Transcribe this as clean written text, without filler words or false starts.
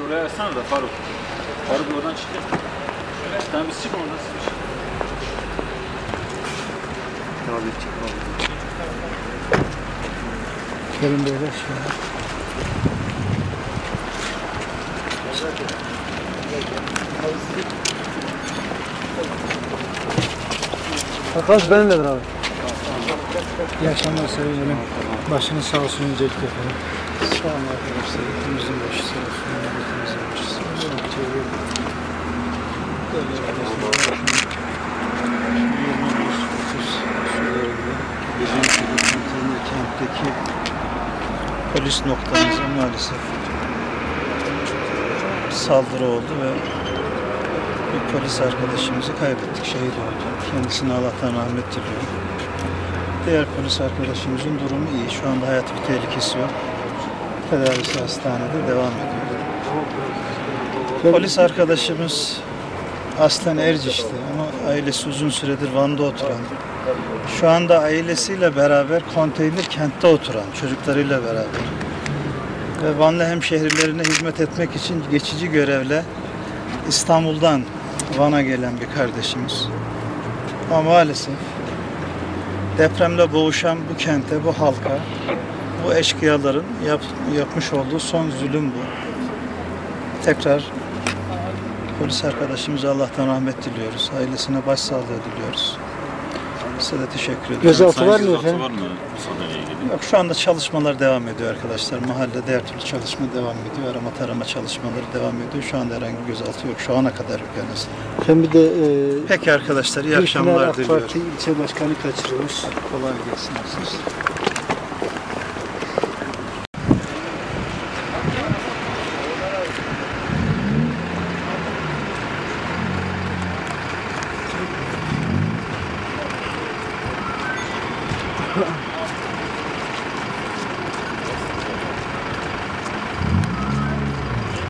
oraya açsana da Faruk. Faruk oradan çıktı. Sen biz çık oradan siz çık. Abi çık abi. Kerim Beyler şu an. Arkadaş benimledir abi. İyi akşamlar sevgilim. Başınız sağ olsun öncelikle efendim. Sağ olun arkadaşlar. Hepimizin başı sağ olsun. Hepimizin başı sağ olsun. Kentteki polis noktamıza maalesef saldırı oldu ve bir polis arkadaşımızı kaybettik, şehit oldu. Kendisine Allah'tan rahmet diliyorum. Diğer polis arkadaşımızın durumu iyi. Şu anda hayati bir tehlikesi yok. Tedavisi hastanede devam ediyor. Polis arkadaşımız aslen Erciş'ti ama ailesi uzun süredir Van'da oturan. Şu anda ailesiyle beraber konteyner kentte oturan, çocuklarıyla beraber. Ve Vanlı hemşehrilerine hizmet etmek için geçici görevle İstanbul'dan Van'a gelen bir kardeşimiz. Ama maalesef depremle boğuşan bu kente, bu halka, bu eşkıyaların yapmış olduğu son zulüm bu. Tekrar polis arkadaşımıza Allah'tan rahmet diliyoruz. Ailesine başsağlığı diliyoruz. Size de teşekkür ediyorum. Gözaltı var mı efendim? Var mı Sada'yla ilgili? Yok, şu anda çalışmalar devam ediyor arkadaşlar. Mahallede her türlü çalışma devam ediyor. Arama tarama çalışmaları devam ediyor. Şu anda herhangi bir gözaltı yok. Şu ana kadar yok en azından. Hem bir de Peki arkadaşlar, iyi Gülpınar akşamlar AK diliyorum. Parti ilçe başkanı kaçırılmış. Kolay gelsin siz. Ha.